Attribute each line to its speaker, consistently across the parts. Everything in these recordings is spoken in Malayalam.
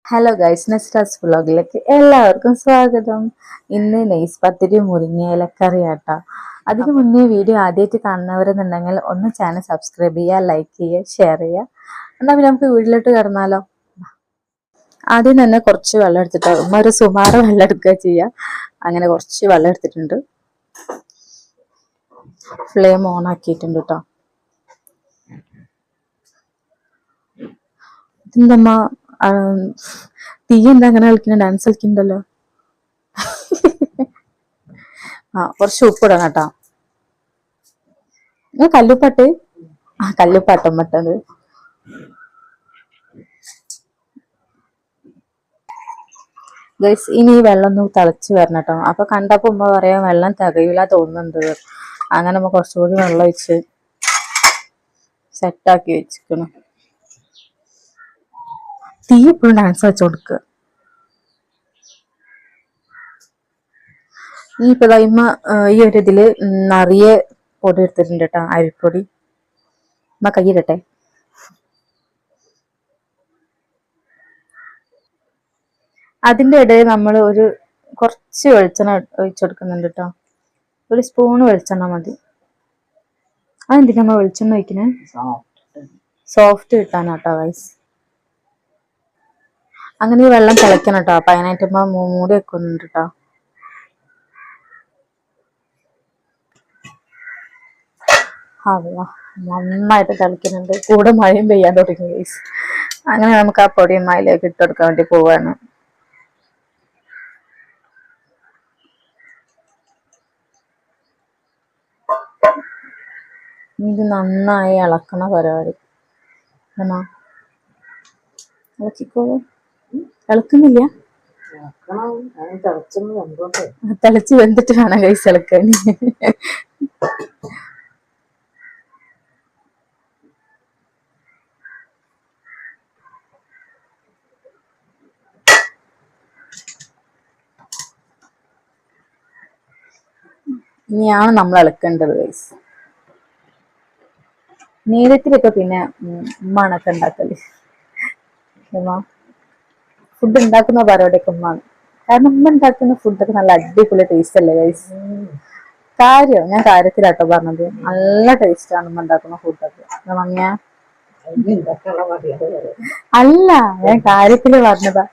Speaker 1: ഹലോ ഗൈസ്, നെസ്റ്റാസ് വ്ളോഗിലേക്ക് എല്ലാവർക്കും സ്വാഗതം. ഇന്ന് നെയ്സ് പത്തിരി മുരിങ്ങ ഇലക്കറി ആട്ടാ. അതിനു മുന്നേ വീഡിയോ ആദ്യമായിട്ട് കാണുന്നവരെന്നുണ്ടെങ്കിൽ ഒന്ന് ചാനൽ സബ്സ്ക്രൈബ് ചെയ്യുക, ലൈക്ക് ചെയ്യുക, ഷെയർ ചെയ്യുക. എന്നാൽ നമുക്ക് വീട്ടിലോട്ട് കിടന്നാലോ. ആദ്യം തന്നെ കുറച്ച് വെള്ളം എടുത്തിട്ട് ഒരു സുമാറ് വെള്ളം എടുക്കുക ചെയ്യുക. അങ്ങനെ കുറച്ച് വെള്ളം എടുത്തിട്ടുണ്ട്. ഫ്ലെയിം ഓൺ ആക്കിയിട്ടുണ്ട് കേട്ടോ. ഇതെന്തമ്മ തീ എന്താ അങ്ങനെ കളിക്കുന്ന, ഡാൻസ് കളിക്കുന്നുണ്ടല്ലോ. കുറച്ച് ഉപ്പിടണം കേട്ടോ. കല്ലുപ്പാട്ട് കല്ലുപ്പാട്ടം മട്ടത്. ഗൈസ്, ഇനി ഈ വെള്ളം ഒന്ന് തിളച്ച് വരണം കേട്ടോ. അപ്പൊ കണ്ടപ്പോ ഉമ്മ പറയാൻ വെള്ളം തികയില്ല തോന്നുന്നുണ്ട്. അങ്ങനെ നമ്മ കുറച്ചുകൂടി വെള്ളം ഒഴിച്ച് സെറ്റാക്കി വെച്ചിക്കണം. തീ എപ്പോഴും ഡാൻസ് വെച്ച് കൊടുക്കുക. ഈ ഇപ്പൊ ഇമ്മ ഈ ഒരു ഇതില് നിറയെ പൊടി എടുത്തിട്ടുണ്ട് കേട്ടോ, അരിപ്പൊടി. ഉമ്മ കയ്യിലട്ടെ. അതിന്റെ ഇടയിൽ നമ്മൾ കുറച്ച് വെളിച്ചെണ്ണ ഒഴിച്ചെടുക്കുന്നുണ്ട് കേട്ടോ. ഒരു സ്പൂണ് വെളിച്ചെണ്ണ മതി. അതെന്തിനാ നമ്മൾ വെളിച്ചെണ്ണ ഒഴിക്കണേ? Soft കിട്ടാനാട്ടോ guys. അങ്ങനെ ഈ വെള്ളം തിളയ്ക്കണം കേട്ടോ. അപ്പൊ അതിനായിട്ട് മൂടി വെക്കുന്നുണ്ട് കേട്ടോ. നന്നായിട്ട് തിളയ്ക്കുന്നുണ്ട്. കൂടെ മഴയും പെയ്യാൻ തുടങ്ങി ഗൈസ്. അങ്ങനെ നമുക്ക് ആ പൊടി മയിലേക്ക് ഇട്ടെടുക്കാൻ വേണ്ടി പോവാണ്. ഇത് നന്നായി ഇളക്കണ പരിപാടി. ഇളക്കിക്കോളൂ. ഇളക്കുന്നില്ല, തിളച്ച് വെന്തിട്ട് വേണം കൈസ് ഇളക്കാൻ. ഇനിയാണ് നമ്മൾ ഇളക്കേണ്ടത് ഗൈസ്. നേരത്തിലൊക്കെ പിന്നെ ഉമ്മാണൊക്കെ ഉണ്ടാക്കല്. ഫുഡ് ഉണ്ടാക്കുന്ന പരിപാടിയൊക്കെ ഉമ്മാണ്. കാരണം ഉമ്മ ഉണ്ടാക്കുന്ന ഫുഡൊക്കെ നല്ല അടിപൊളി ടേസ്റ്റ് അല്ലേ ഗൈസ്. ഞാൻ കാര്യത്തിലാട്ടോ പറഞ്ഞത്. നല്ല ടേസ്റ്റ് ആണ് ഉമ്മ ഉണ്ടാക്കുന്ന ഫുഡൊക്കെ. മമ്മിയ അല്ല, ഞാൻ കാര്യത്തില് പറഞ്ഞതാ.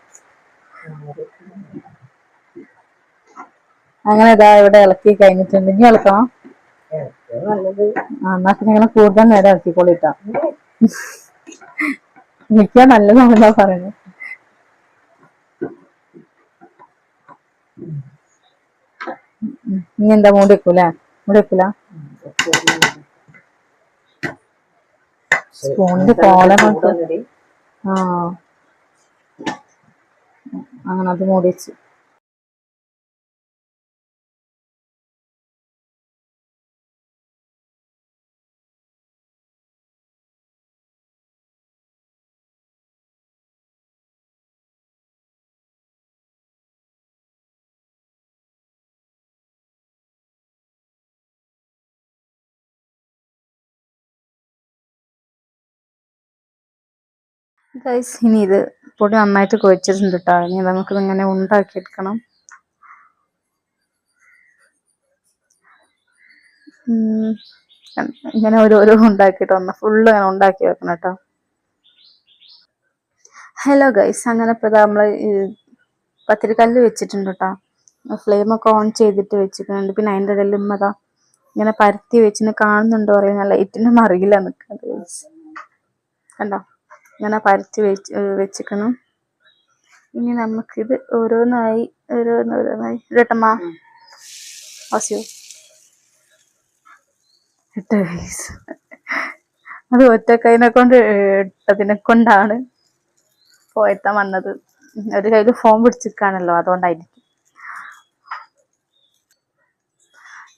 Speaker 1: അങ്ങനെ ഇതാ ഇവിടെ ഇളക്കി കഴിഞ്ഞിട്ടുണ്ട്. ഇനി ഇളക്കണം. എന്നാ പിന്നെ ഇങ്ങനെ കൂടുതൽ നേരം ഇളക്കിക്കൊള്ളിട്ടാ. എനിക്കാ നല്ലതാണെന്നാ പറയുന്നത്. ഇനി എന്താ മൂടി വെക്കൂല? മൂടി വെക്കൂല. സ്പൂണിന്റെ കോല അങ്ങനെ അത് മൂടി വെച്ച്. ഗൈസ്, ഇനി ഇത് പൊടി നന്നായിട്ട് കുഴച്ചിട്ടുണ്ട് കേട്ടോ. ഇനി നമുക്കിത് ഇങ്ങനെ ഉണ്ടാക്കി എടുക്കണം. ഇങ്ങനെ ഓരോരോ ഉണ്ടാക്കിയിട്ട് ഒന്ന് ഫുള്ള് ഇങ്ങനെ ഉണ്ടാക്കി വെക്കണം കേട്ടോ. ഹലോ ഗൈസ്, അങ്ങനെ ഇപ്പൊ നമ്മള് പത്തിരിക്കല്ല് വെച്ചിട്ടുണ്ട് കേട്ടോ. ഫ്ലെയിമൊക്കെ ഓൺ ചെയ്തിട്ട് വെച്ചിട്ടുണ്ട്. പിന്നെ അതിൻ്റെ ഇടയിൽ ഉമ്മതാ ഇങ്ങനെ പരത്തി വെച്ചിന് കാണുന്നുണ്ടോ അറിയാം. ലൈറ്റിന്റെ മറിയില്ല നിൽക്കുന്നത് ഗൈസ്. കണ്ടോ, ഇങ്ങനെ പരത്തി വെച്ചിക്കണം. ഇനി നമുക്കിത് ഓരോന്നായി ഇടട്ടമ്മ ആസിയോ ഇട്ട ഗൈസ്. അത് ഒറ്റക്കൈനെ കൊണ്ട് ഇട്ടതിനെ കൊണ്ടാണ് പോയത്താൻ വന്നത്. ഒരു കയ്യിൽ ഫോൺ പിടിച്ചിരിക്കാണല്ലോ, അതുകൊണ്ടായിരിക്കും.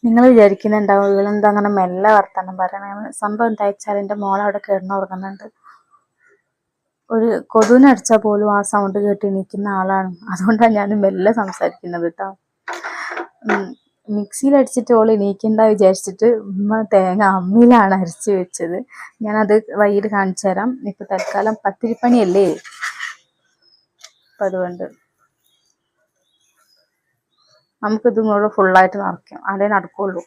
Speaker 1: നിങ്ങൾ വിചാരിക്കുന്നുണ്ടാവും ഇവളെന്താ അങ്ങനെ മെല്ലെ വർത്താനം പറയണ. സംഭവം എന്താ വെച്ചാൽ എൻ്റെ മോളവിടെ കിടന്നുറങ്ങുന്നുണ്ട്. ഒരു കൊതുവിനെ അടിച്ചാൽ പോലും ആ സൗണ്ട് കേട്ട് എണീക്കുന്ന ആളാണ്. അതുകൊണ്ടാണ് ഞാൻ മെല്ലെ സംസാരിക്കുന്നത് കേട്ടോ. മിക്സിയിൽ അടിച്ചിട്ട് ഓൾ എണീക്കണ്ട വിചാരിച്ചിട്ട് ഉമ്മ തേങ്ങ അമ്മിയിലാണ് അരച്ച് വെച്ചത്. ഞാനത് വൈകിട്ട് കാണിച്ചു തരാം. ഇപ്പൊ തൽക്കാലം പത്തിരിപ്പണിയല്ലേ. അപ്പം അതുകൊണ്ട് നമുക്കിതും കൂടെ ഫുള്ളായിട്ട് നിറയ്ക്കാം, അതേ നടക്കുള്ളൂ.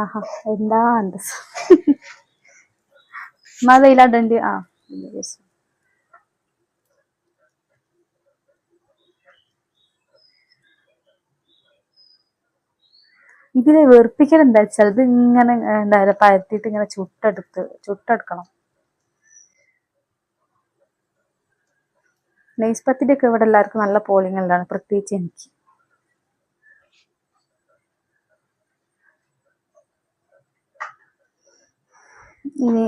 Speaker 1: ആഹാ എന്താ മതയിലാണ്ട്. ഇതിനെ വെറുപ്പിക്കൽ എന്താ വെച്ചാൽ ഇത് ഇങ്ങനെ എന്താ പറയുക പരത്തിയിട്ട് ഇങ്ങനെ ചുട്ടെടുക്കണം. നെയ്സ് പത്തിരി ഒക്കെ ഇവിടെ എല്ലാവർക്കും നല്ല പോളിങ്ങല്ലാണ്, പ്രത്യേകിച്ച് എനിക്ക്. ഇനി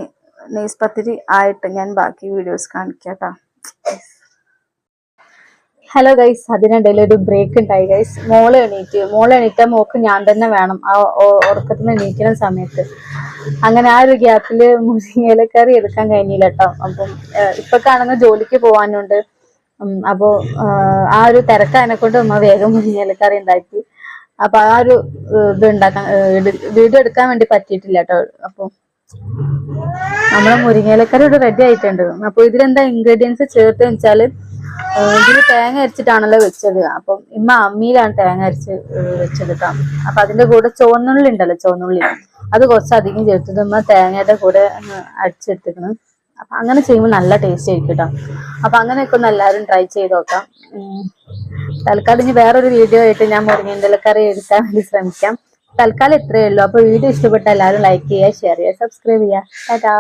Speaker 1: നെയ്സ് പത്തിരി ആയിട്ട് ഞാൻ ബാക്കി വീഡിയോസ് കാണിക്കാം കേട്ടോ. ഹലോ ഗൈസ്, അതിനിടയിൽ ഒരു ബ്രേക്ക് ഉണ്ടായി ഗൈസ്. മോള് എണീറ്റാൽ മോക്ക് ഞാൻ തന്നെ വേണം ആ ഉറക്കത്തിന് എണീക്കുന്ന സമയത്ത്. അങ്ങനെ ആ ഒരു ഗ്യാപ്പില് മുരിങ്ങയിലക്കറി എടുക്കാൻ കഴിഞ്ഞില്ല കേട്ടോ. അപ്പം ഇപ്പൊക്കാണെങ്കിൽ ജോലിക്ക് പോവാനുണ്ട്. അപ്പോ ആ ഒരു തിരക്കായതിനെ കൊണ്ട് ഉമ്മ വേഗം മുരിങ്ങയിലക്കറി ഉണ്ടാക്കി. അപ്പൊ ആ ഒരു വീഡിയോ എടുക്കാൻ വേണ്ടി പറ്റിയിട്ടില്ല കേട്ടോ. അപ്പൊ നമ്മളെ മുരിങ്ങയിലക്കറി ഇവിടെ റെഡി ആയിട്ടുണ്ട്. അപ്പൊ ഇതിലെന്താ ഇൻഗ്രീഡിയൻസ് ചേർത്ത് വെച്ചാല് ഇതിൽ തേങ്ങ അരച്ചിട്ടാണല്ലോ വെച്ചത്. അപ്പം ഇമ്മ അമ്മിയിലാണ് തേങ്ങ അരച്ച് വെച്ചത് കേട്ടോ. അപ്പൊ അതിന്റെ കൂടെ ചുവന്നുള്ളി ഉണ്ടല്ലോ, ചുവന്നുള്ളി അത് കുറച്ചധികം ചേർത്തത് ഇമ്മ തേങ്ങയുടെ കൂടെ അടിച്ചെടുത്തിക്കണം. അപ്പൊ അങ്ങനെ ചെയ്യുമ്പോൾ നല്ല ടേസ്റ്റ് ആയിരിക്കും കേട്ടോ. അപ്പൊ അങ്ങനെയൊക്കെ ഒന്ന് എല്ലാവരും ട്രൈ ചെയ്ത് നോക്കാം. തൽക്കാലം ഇനി വേറൊരു വീഡിയോ ആയിട്ട് ഞാൻ മുരിങ്ങയിലക്കറി എടുക്കാൻ വേണ്ടി ശ്രമിക്കാം. തൽക്കാലം ഇത്രയേ ഉള്ളൂ. അപ്പൊ വീഡിയോ ഇഷ്ടപ്പെട്ട എല്ലാവരും ലൈക്ക് ചെയ്യുക, ഷെയർ ചെയ്യുക, സബ്സ്ക്രൈബ് ചെയ്യുക. ടാറ്റാ.